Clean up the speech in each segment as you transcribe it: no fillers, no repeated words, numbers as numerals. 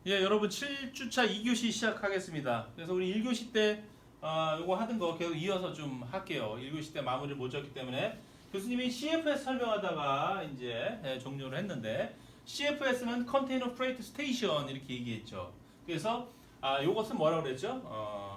예, 여러분 7주차 2교시 시작하겠습니다. 그래서 우리 1교시 때 요거 하던 거 계속 이어서 좀 할게요. 1교시 때 마무리를 못 졌기 때문에 교수님이 CFS 설명하다가 이제 종료를 했는데 CFS는 Container Freight Station 이렇게 얘기했죠. 그래서 요것은 뭐라고 그랬죠?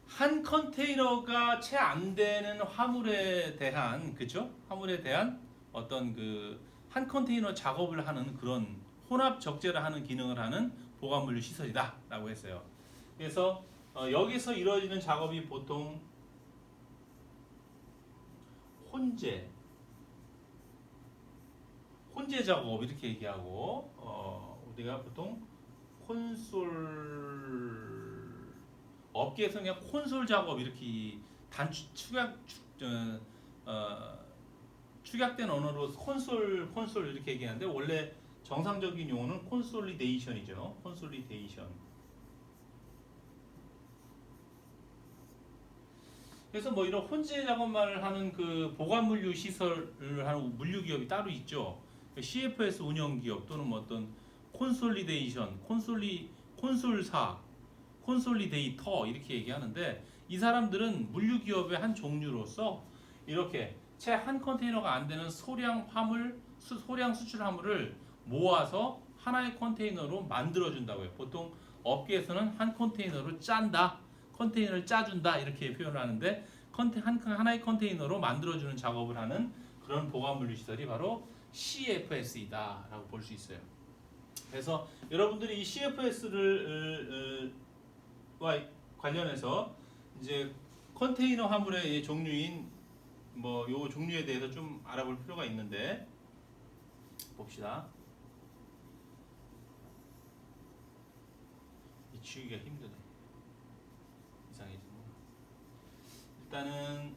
한 컨테이너가 채 안 되는 화물에 대한 그죠? 화물에 대한 어떤 그 한 컨테이너 작업을 하는 그런 혼합 적재를 하는 기능을 하는 보관물류 시설이다라고 했어요. 그래서 여기서 이루어지는 작업이 보통 혼재 작업 이렇게 얘기하고 우리가 보통 콘솔 업계에서 그냥 콘솔 작업 이렇게 축약된 언어로 콘솔 이렇게 얘기하는데 원래 정상적인 용어는 콘솔리데이션이죠. 콘솔리데이션. 그래서 뭐 이런 혼재 작업만을 하는 그 보관물류 시설을 하는 물류 기업이 따로 있죠. CFS 운영 기업 또는 뭐 어떤 콘솔리데이션, 콘솔사, 콘솔리데이터 이렇게 얘기하는데 이 사람들은 물류 기업의 한 종류로서 이렇게 채 한 컨테이너가 안 되는 소량 수출 화물을 모아서 하나의 컨테이너로 만들어준다고요. 보통 업계에서는 한 컨테이너로 짠다, 컨테이너를 짜준다 이렇게 표현을 하는데 하나의 컨테이너로 만들어주는 작업을 하는 그런 보관물류 시설이 바로 CFS이다라고 볼 수 있어요. 그래서 여러분들이 이 CFS를 관련해서 이제 컨테이너 화물의 종류인 뭐 요 종류에 대해서 좀 알아볼 필요가 있는데 봅시다. 이 지우기가 힘드네. 이상해지네. 일단은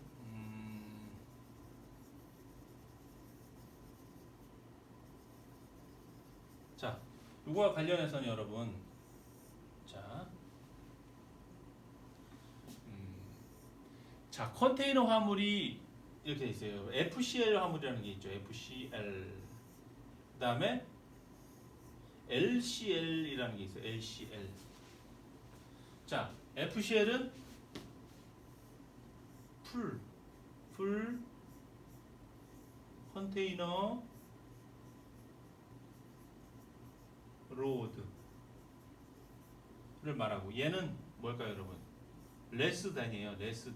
자, 요거와 관련해서는 여러분 자, 자 컨테이너 화물이 이렇게 돼 있어요. FCL 화물이라는 게 있죠. FCL. 그다음에 LCL이라는 게 있어요. LCL. 자, FCL은 풀 컨테이너 로드를 말하고 얘는 뭘까요, 여러분? less than이에요. less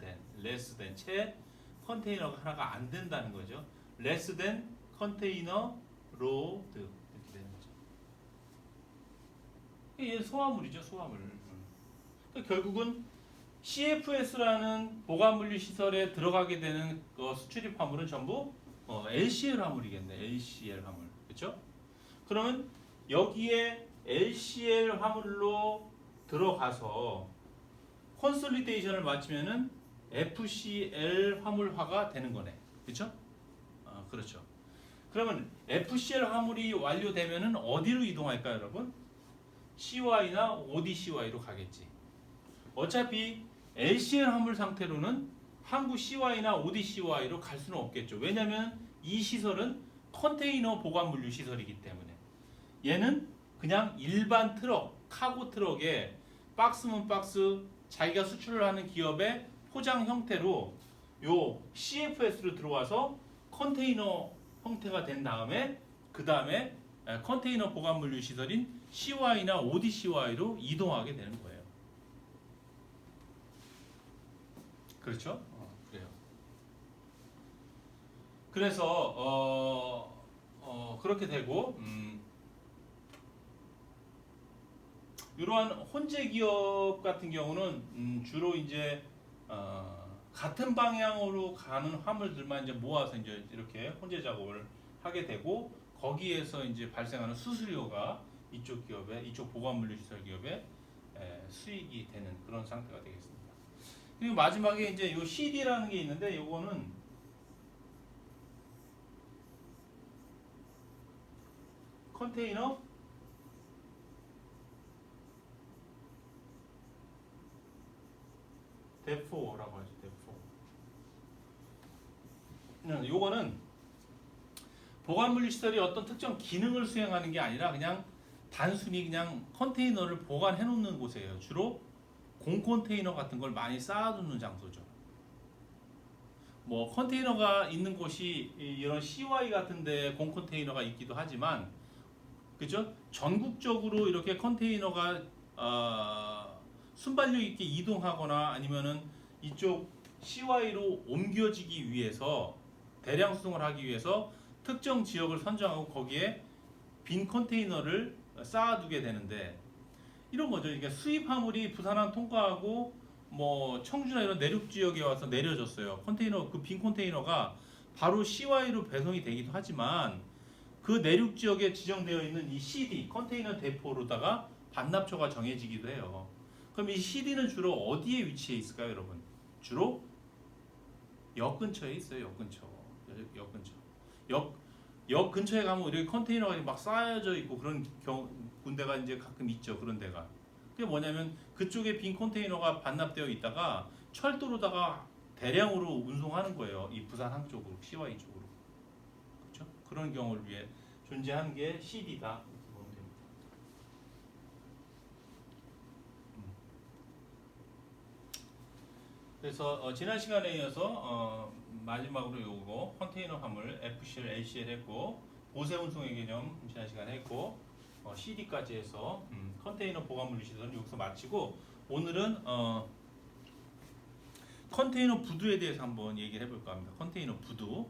than 채 컨테이너가 하나가 안 된다는 거죠. less than 컨테이너 로드 이렇게 되는 거죠. 이게 소화물이죠, 소화물. 그러니까 결국은 CFS라는 보관물류 시설에 들어가게 되는 수출입 화물은 전부 LCL 화물이겠네. LCL 화물. 그렇죠? 그러면 여기에 LCL 화물로 들어가서 콘솔리데이션을 마치면은 FCL 화물화가 되는 거네. 그렇죠? 그렇죠. 그러면 FCL 화물이 완료되면은 어디로 이동할까요, 여러분? CY나 ODCY로 가겠지. 어차피 LCL 화물 상태로는 항구 CY나 ODCY로 갈 수는 없겠죠. 왜냐하면 이 시설은 컨테이너 보관 물류 시설이기 때문에 얘는 그냥 일반 트럭, 카고 트럭에 박스면 박스 자기가 수출을 하는 기업의 포장 형태로 요 CFS로 들어와서 컨테이너 형태가 된 다음에 그 다음에 컨테이너 보관 물류 시설인 CY나 ODCY로 이동하게 되는 거예요. 그렇죠? 그래요. 그래서 그렇게 되고 이러한 혼재 기업 같은 경우는 주로 이제 같은 방향으로 가는 화물들만 이제 모아서 이제 이렇게 혼재 작업을 하게 되고 거기에서 이제 발생하는 수수료가 이쪽 기업의 이쪽 보관물류 시설 기업의 수익이 되는 그런 상태가 되겠습니다. 그리고 마지막에 이제 요 CD라는 게 있는데 요거는 컨테이너 데포라고 하죠. 데포. 요거는 보관물류 시설이 어떤 특정 기능을 수행하는 게 아니라 그냥 단순히 그냥 컨테이너를 보관해 놓는 곳이에요. 주로 공 컨테이너 같은 걸 많이 쌓아두는 장소죠. 뭐 컨테이너가 있는 곳이 이런 CY 같은데 공 컨테이너가 있기도 하지만, 그죠? 전국적으로 이렇게 컨테이너가 순발력 있게 이동하거나 아니면은 이쪽 CY로 옮겨지기 위해서, 대량 수송을 하기 위해서 특정 지역을 선정하고 거기에 빈 컨테이너를 쌓아두게 되는데, 이런 거죠. 그러니까 수입 화물이 부산항 통과하고 뭐 청주나 이런 내륙 지역에 와서 내려졌어요. 컨테이너, 그 빈 컨테이너가 바로 CY로 배송이 되기도 하지만, 그 내륙 지역에 지정되어 있는 이 CD 컨테이너 대포로다가 반납처가 정해지기도 해요. 그럼 이 CD는 주로 어디에 위치해 있을까요, 여러분? 주로 역 근처에 있어요. 역 근처. 역 근처. 역 근처에 가면 이렇게 컨테이너가 막 쌓여져 있고 그런 군데가 이제 가끔 있죠. 그런 데가. 그게 뭐냐면 그쪽에 빈 컨테이너가 반납되어 있다가 철도로다가 대량으로 운송하는 거예요. 이 부산항 쪽으로, CY 쪽으로. 그렇죠? 그런 경우를 위해 존재하는 게 CD다. 이렇게 보면 됩니다. 그래서 지난 시간에 이어서 마지막으로 요거 컨테이너 화물 FCL, LCL 했고, 보세 운송의 개념 지난 시간에 했고, CD까지 해서 컨테이너 보관물 시설은 여기서 마치고, 오늘은 컨테이너 부두에 대해서 한번 얘기를 해볼까 합니다. 컨테이너 부두.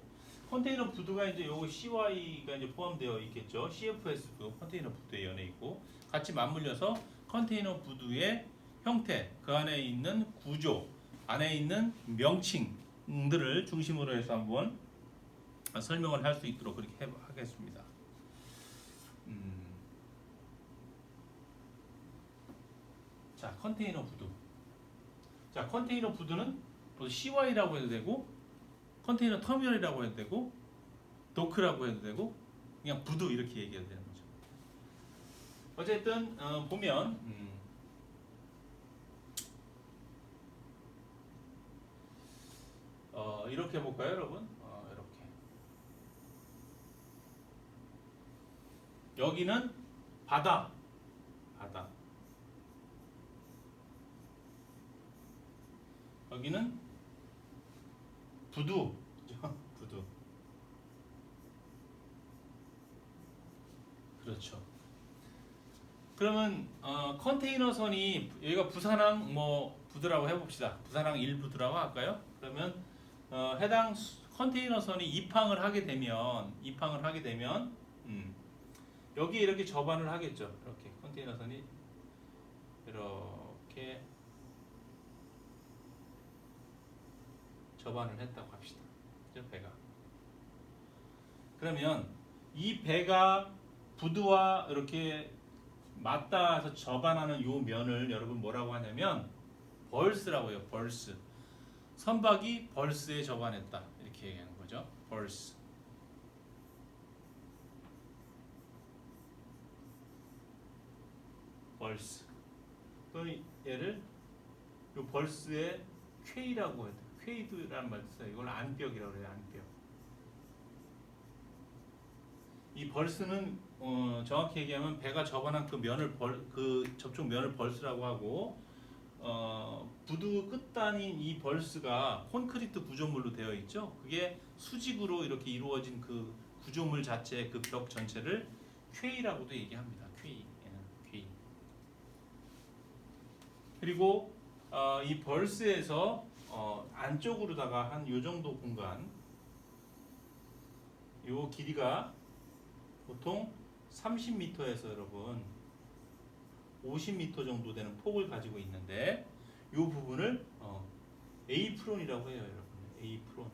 컨테이너 부두가 이제 요 CY가 이제 포함되어 있겠죠. CFS도 컨테이너 부두에 연해 있고, 같이 맞물려서 컨테이너 부두의 형태, 그 안에 있는 구조, 안에 있는 명칭들을 중심으로 해서 한번 설명을 할 수 있도록 그렇게 하겠습니다. 자, 컨테이너 부두. 자, 컨테이너 부두는 또 CY라고 해도 되고, 컨테이너 터미널이라고 해도 되고, 도크라고 해도 되고, 그냥 부두 이렇게 얘기해도 되는 거죠. 어쨌든 보면 이렇게 해볼까요, 여러분? 이렇게. 여기는 바다. 여기는 부두. 부두. 그렇죠. 그러면 컨테이너선이 여기가 부산항 뭐 부두라고 해봅시다. 부산항 1부두라고 할까요? 그러면 해당 컨테이너선이 입항을 하게 되면 여기에 이렇게 접안을 하겠죠. 이렇게 컨테이너선이 이렇게 접안을 했다고 합시다. 그죠? 배가. 그러면 이 배가 부두와 이렇게 맞닿아서 접안하는 요 면을 여러분 뭐라고 하냐면 벌스라고 해요. 벌스. 선박이 벌스에 접안했다. 이렇게 얘기하는 거죠. 벌스. 벌스. 또는 얘를 요 벌스의 퀘이라고 해요. 퀘이드라는 말도 써요. 이걸 안벽이라고 해요. 안벽. 이 벌스는 정확히 얘기하면 배가 접안한 그 면을 그 접촉 면을 벌스라고 하고, 부두 끝단인 이 벌스가 콘크리트 구조물로 되어 있죠. 그게 수직으로 이렇게 이루어진 그 구조물 자체, 그 벽 전체를 퀘이라고도 얘기합니다. 퀘이. 퀘이. 그리고 이 벌스에서 안쪽으로다가 한 요 정도 공간, 요 길이가 보통 30m에서 여러분 50m 정도 되는 폭을 가지고 있는데, 이 부분을 A프론이라고 해요, 여러분. A프론.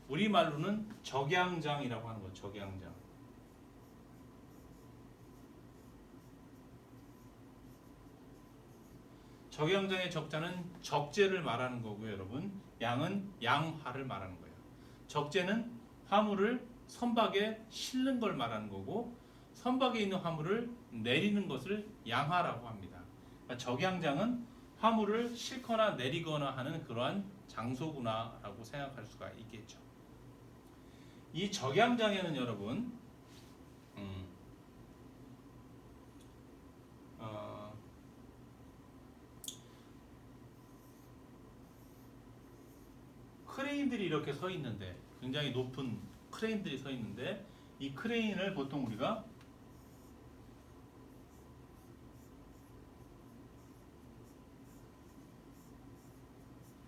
우리말로는 적양장이라고 하는 거죠. 적양장. 적양장의 적자는 적재를 말하는 거고요, 여러분. 양은 양화를 말하는 거예요. 적재는 화물을 선박에 실는 걸 말하는 거고, 선박에 있는 화물을 내리는 것을 양화라고 합니다. 그러니까 적양장은 화물을 싣거나 내리거나 하는 그러한 장소구나라고 생각할 수가 있겠죠. 이 적양장에는 여러분 음, 어, 크레인들이 이렇게 서 있는데 굉장히 높은 크레인들이 서 있는데 이 크레인을 보통 우리가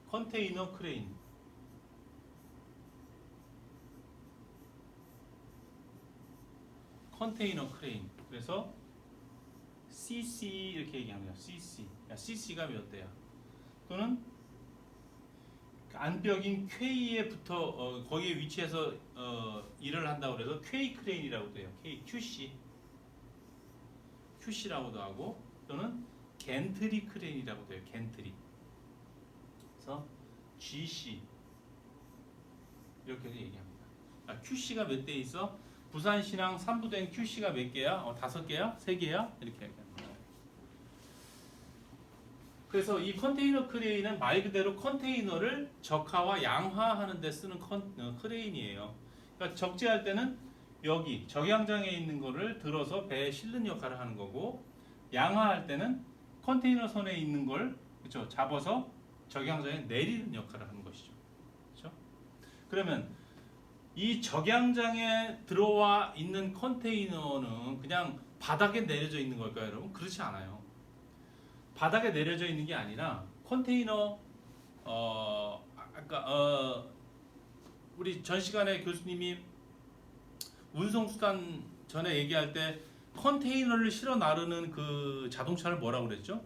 컨테이너 크레인, 컨테이너 크레인. 그래서 CC 이렇게 얘기합니다. CC. 야, CC가 몇 대야? 또는 안벽인 K에 붙어 거기에 위치해서 일을 한다고 그래서 K 크레인이라고도 해요. K QC, QC라고도 하고 또는 겐트리 크레인이라고도 해요. 겐트리. 그래서 GC 이렇게 얘기합니다. 아, QC가 몇 대 있어? 부산신항 3부된 QC가 몇 개야? 5개야? 3개야? 이렇게 얘기합니다. 그래서 이 컨테이너 크레인은 말 그대로 컨테이너를 적하와 양하하는 데 쓰는 크레인이에요. 그러니까 적재할 때는 여기 적양장에 있는 거를 들어서 배에 실는 역할을 하는 거고, 양하할 때는 컨테이너 선에 있는 걸 그렇죠 잡아서 적양장에 내리는 역할을 하는 것이죠. 그렇죠? 그러면 이 적양장에 들어와 있는 컨테이너는 그냥 바닥에 내려져 있는 걸까요, 여러분? 그렇지 않아요. 바닥에 내려져 있는 게 아니라 컨테이너 아까 우리 전 시간에 교수님이 운송수단 전에 얘기할 때 컨테이너를 실어 나르는 그 자동차를 뭐라고 그랬죠?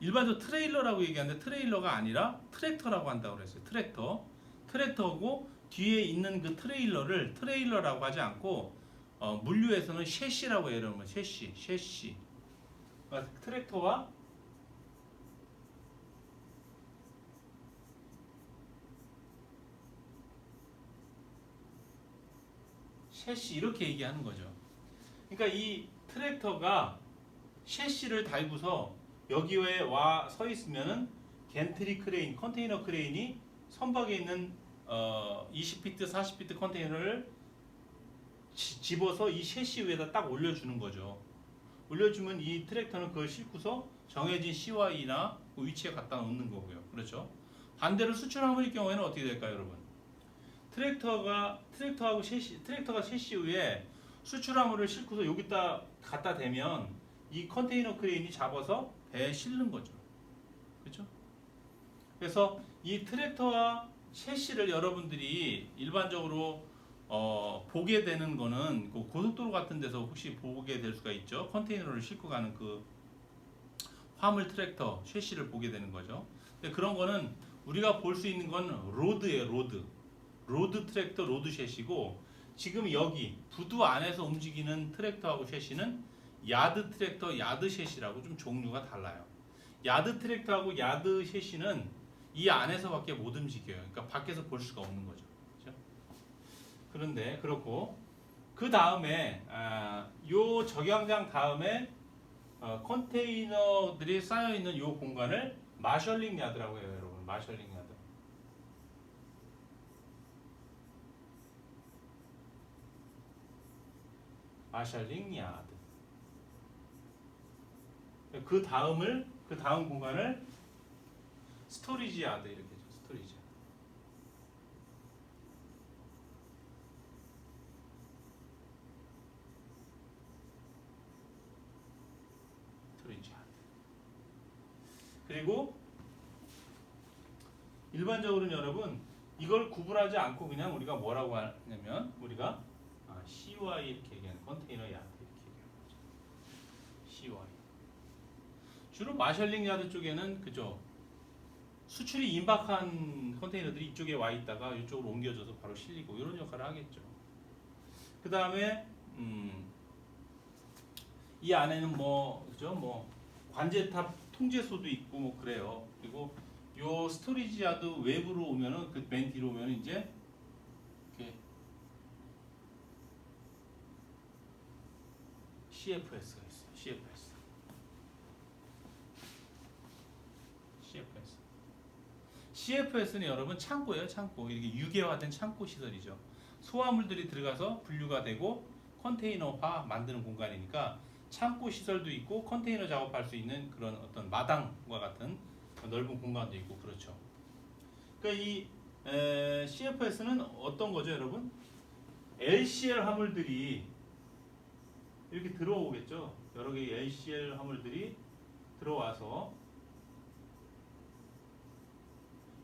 일반적으로 트레일러라고 얘기하는데 트레일러가 아니라 트랙터라고 한다고 그랬어요. 트랙터고 뒤에 있는 그 트레일러를 트레일러라고 하지 않고 물류에서는 셰시라고 해요. 여러분 셰시. 트랙터와 셰시 이렇게 얘기하는 거죠. 그러니까 이 트랙터가 셰시를 달고서 여기에 와 서 있으면은 겐트리 크레인, 컨테이너 크레인이 선박에 있는 20피트, 40피트 컨테이너를 집어서 이 셰시 위에다 딱 올려주는 거죠. 올려주면 이 트랙터는 그걸 싣고서 정해진 CY나 그 위치에 갖다 놓는 거고요. 그렇죠? 반대로 수출화물일 경우에는 어떻게 될까요, 여러분? 트랙터가 셰시 위에 수출화물을 싣고서 여기다 갖다 대면 이 컨테이너 크레인이 잡아서 배에 실는 거죠. 그렇죠? 그래서 이 트랙터와 셰시를 여러분들이 일반적으로 보게 되는 거는 그 고속도로 같은 데서 혹시 보게 될 수가 있죠. 컨테이너를 싣고 가는 그 화물 트랙터 셰시를 보게 되는 거죠. 근데 그런 거는 우리가 볼 수 있는 건 로드예요. 로드 트랙터, 로드 셰시고, 지금 여기 부두 안에서 움직이는 트랙터하고 셰시는 야드 트랙터, 야드 셰시라고 좀 종류가 달라요. 야드 트랙터하고 야드 셰시는 이 안에서밖에 못 움직여요. 그러니까 밖에서 볼 수가 없는 거죠. 그렇죠? 그런데 그렇고 그 다음에 요 적양장 다음에 컨테이너들이 쌓여 있는 요 공간을 마셜링 야드라고 해요, 여러분. 마셜링 야드. 마셜링 야드. 그 다음 공간을 스토리지 야드 이렇게 죠. 스토리지. 스토리지 야드. 그리고 일반적으로는 여러분 이걸 구분하지 않고 그냥 우리가 뭐라고 하냐면 우리가 CY 이렇게 얘기하는 컨테이너 야드 이렇게 얘기하는 거죠. CY. 주로 마셜링 야드 쪽에는 그죠. 수출이 임박한 컨테이너들이 이쪽에 와 있다가 이쪽으로 옮겨져서 바로 실리고 이런 역할을 하겠죠. 그 다음에 이 안에는 뭐 그죠 뭐 관제탑 통제소도 있고 뭐 그래요. 그리고 요 스토리지 야드 외부로 오면은 그 맨 뒤로 오면 이제 이렇게 CFS가 있어요. CFS는 여러분 창고예요, 창고. 이게 유계화된 창고 시설이죠. 소화물들이 들어가서 분류가 되고 컨테이너화 만드는 공간이니까 창고 시설도 있고 컨테이너 작업할 수 있는 그런 어떤 마당과 같은 넓은 공간도 있고 그렇죠. 그러니까 이 CFS는 어떤 거죠, 여러분? LCL 화물들이 이렇게 들어오겠죠. 여러 개의 LCL 화물들이 들어와서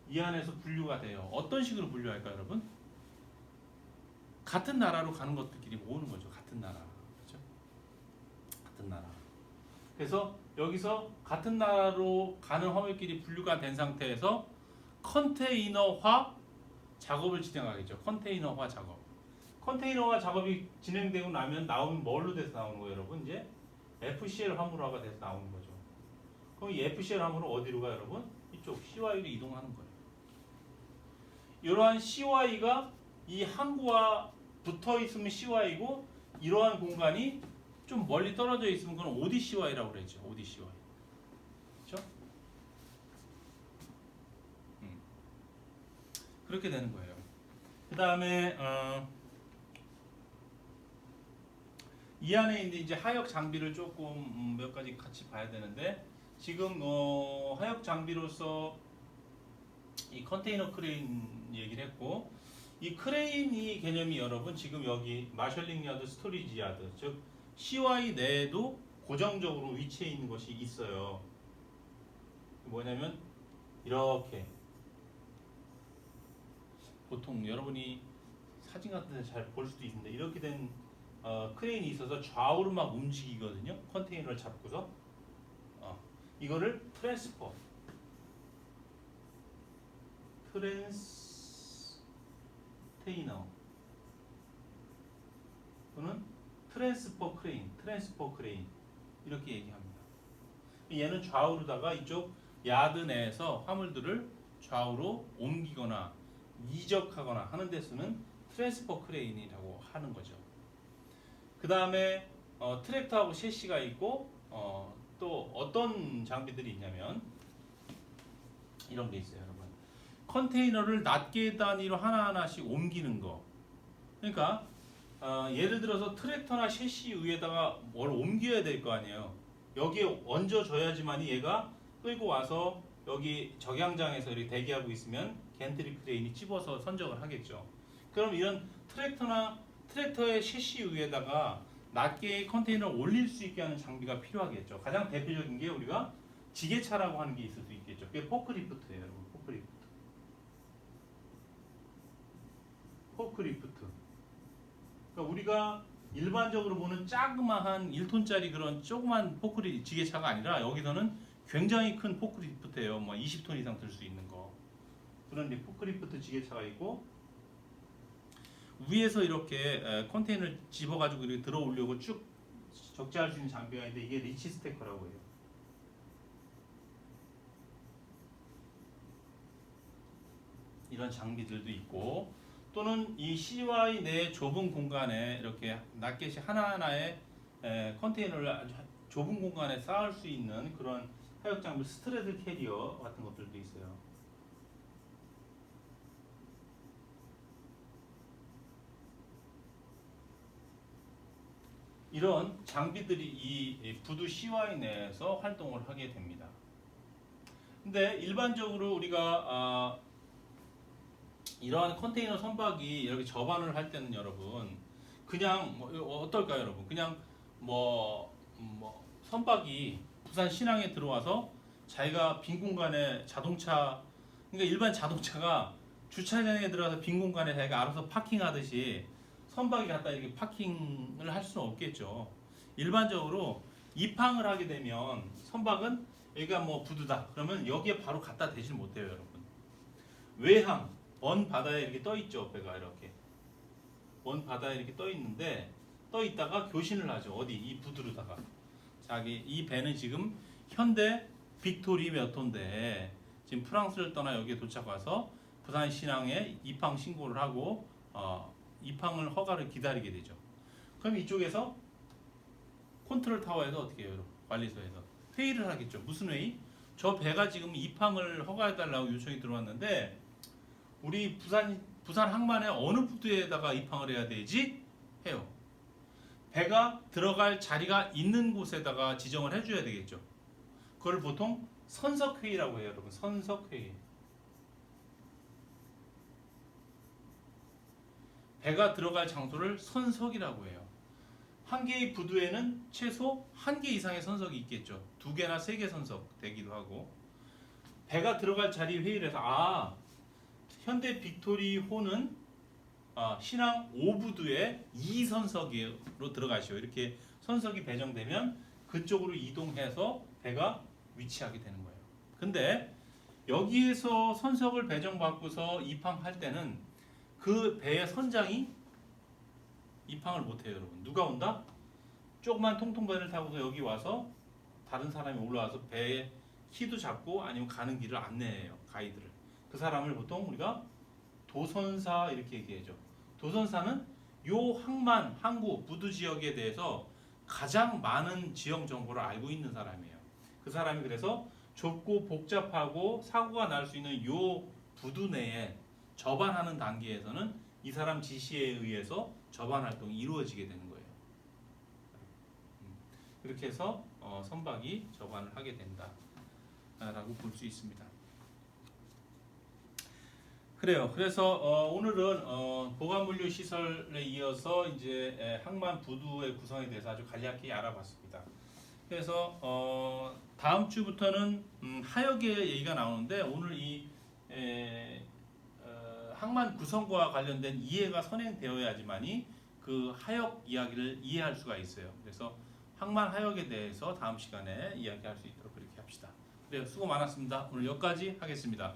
이 안에서 분류가 돼요. 어떤 식으로 분류할까요, 여러분? 같은 나라로 가는 것들끼리 모으는 거죠. 같은 나라. 그렇죠? 같은 나라. 그래서 여기서 같은 나라로 가는 화물끼리 분류가 된 상태에서 컨테이너화 작업을 진행하겠죠. 컨테이너화 작업. 컨테이너화 작업이 진행되고 나면 나오는 뭘로 돼서 나오는 거예요, 여러분? 이제 FCL 화물화가 돼서 나오는 거죠. 그럼 이 FCL 화물은 어디로 가요, 여러분? 이쪽 CY로 이동하는 거예요. 이러한 CY가 이 항구와 붙어 있으면 CY고 이러한 공간이 좀 멀리 떨어져 있으면 그건 ODCY라고 그랬죠. ODCY. 그렇죠? 그렇게 되는 거예요. 그 다음에 이 안에 이제 하역 장비를 조금 몇 가지 같이 봐야 되는데 지금 하역 장비로서 이 컨테이너 크레인 얘기를 했고 이 크레인이 개념이 여러분 지금 여기 마셜링 야드, 스토리지 야드 즉 CY 내에도 고정적으로 위치해 있는 것이 있어요. 뭐냐면 이렇게 보통 여러분이 사진 같은 데서 잘 볼 수도 있는데 이렇게 된 크레인이 있어서 좌우로 막 움직이거든요. 컨테이너를 잡고서 이거를 트랜스테이너 또는 트랜스퍼 크레인 이렇게 얘기합니다. 얘는 좌우로다가 이쪽 야드 내에서 화물들을 좌우로 옮기거나 이적하거나 하는 데 쓰는 트랜스퍼 크레인이라고 하는 거죠. 그 다음에 트랙터하고 셰시가 있고 또 어떤 장비들이 있냐면 이런 게 있어요, 여러분. 컨테이너를 낱개 단위로 하나하나씩 옮기는 거. 그러니까 예를 들어서 트랙터나 셰시 위에다가 뭘 옮겨야 될 거 아니에요. 여기에 얹어줘야지만이 얘가 끌고 와서 여기 적양장에서 이렇게 대기하고 있으면 겐트리 크레인이 집어서 선적을 하겠죠. 그럼 이런 트랙터의 셰시 위에다가 낱개의 컨테이너를 올릴 수 있게 하는 장비가 필요하겠죠. 가장 대표적인 게 우리가 지게차라고 하는 게 있을 수 있겠죠. 그게 포크리프트예요, 여러분. 포크리프트. 그러니까 우리가 일반적으로 보는 자그마한 1톤짜리 그런 조그만 지게차가 아니라 여기서는 굉장히 큰 포크리프트예요. 뭐 20톤 이상 들 수 있는 거. 그런 포크리프트 지게차가 있고 위에서 이렇게 컨테이너를 집어가지고 이렇게 들어 올려고 쭉 적재할 수 있는 장비가 있는데 이게 리치 스태커라고 해요. 이런 장비들도 있고 또는 이 CY 내 좁은 공간에 이렇게 낱개씩 하나하나의 컨테이너를 아주 좁은 공간에 쌓을 수 있는 그런 하역 장비 스트레드 캐리어 같은 것들도 있어요. 이런 장비들이 이 부두 CY 내에서 활동을 하게 됩니다. 근데 일반적으로 우리가 이러한 컨테이너 선박이 이렇게 접안을 할 때는 여러분 그냥 어떨까요, 여러분? 그냥 선박이 부산 신항에 들어와서 자기가 빈 공간에 자동차 그러니까 일반 자동차가 주차장에 들어가서 빈 공간에 자기가 알아서 파킹하듯이 선박이 갖다 이렇게 파킹을 할 수는 없겠죠. 일반적으로 입항을 하게 되면 선박은 여기가 부두다 그러면 여기에 바로 갖다 대질 못해요, 여러분. 외항 먼 바다에 이렇게 떠 있죠. 배가 이렇게 먼 바다에 이렇게 떠 있는데 떠 있다가 교신을 하죠. 어디 이 부두로다가 이 배는 지금 현대 빅토리 몇 호인데 지금 프랑스를 떠나 여기에 도착 와서 부산 신항에 입항 신고를 하고 입항을 허가를 기다리게 되죠. 그럼 이쪽에서 컨트롤 타워에서 어떻게 해요? 관리소에서 회의를 하겠죠. 무슨 회의? 저 배가 지금 입항을 허가해달라고 요청이 들어왔는데 우리 부산 항만의 어느 부두에다가 입항을 해야 되지? 해요. 배가 들어갈 자리가 있는 곳에다가 지정을 해줘야 되겠죠. 그걸 보통 선석회의라고 해요, 여러분. 선석회의. 배가 들어갈 장소를 선석이라고 해요. 한 개의 부두에는 최소 한 개 이상의 선석이 있겠죠. 2개나 3개 선석 되기도 하고. 배가 들어갈 자리 회의를 해서 현대 빅토리호는 신항 5부두에 2선석으로 들어가시오. 이렇게 선석이 배정되면 그쪽으로 이동해서 배가 위치하게 되는 거예요. 근데 여기에서 선석을 배정받고서 입항할 때는 그 배의 선장이 입항을 못해요, 여러분. 누가 온다? 조그만 통통배를 타고서 여기 와서 다른 사람이 올라와서 배의 키도 잡고 아니면 가는 길을 안내해요, 가이드를. 그 사람을 보통 우리가 도선사 이렇게 얘기하죠. 도선사는 요 항만, 항구, 부두 지역에 대해서 가장 많은 지형 정보를 알고 있는 사람이에요. 그 사람이 그래서 좁고 복잡하고 사고가 날 수 있는 요 부두 내에 접안하는 단계에서는 이 사람 지시에 의해서 접안 활동이 이루어지게 되는 거예요. 그렇게 해서 선박이 접안을 하게 된다라고 볼 수 있습니다. 그래요. 그래서 오늘은 보관물류 시설에 이어서 이제 항만 부두의 구성에 대해서 아주 간략히 알아봤습니다. 그래서 다음 주부터는 하역의 얘기가 나오는데 오늘 이 항만 구성과 관련된 이해가 선행되어야지만이 그 하역 이야기를 이해할 수가 있어요. 그래서 항만 하역에 대해서 다음 시간에 이야기할 수 있도록 그렇게 합시다. 그래요. 수고 많았습니다. 오늘 여기까지 하겠습니다.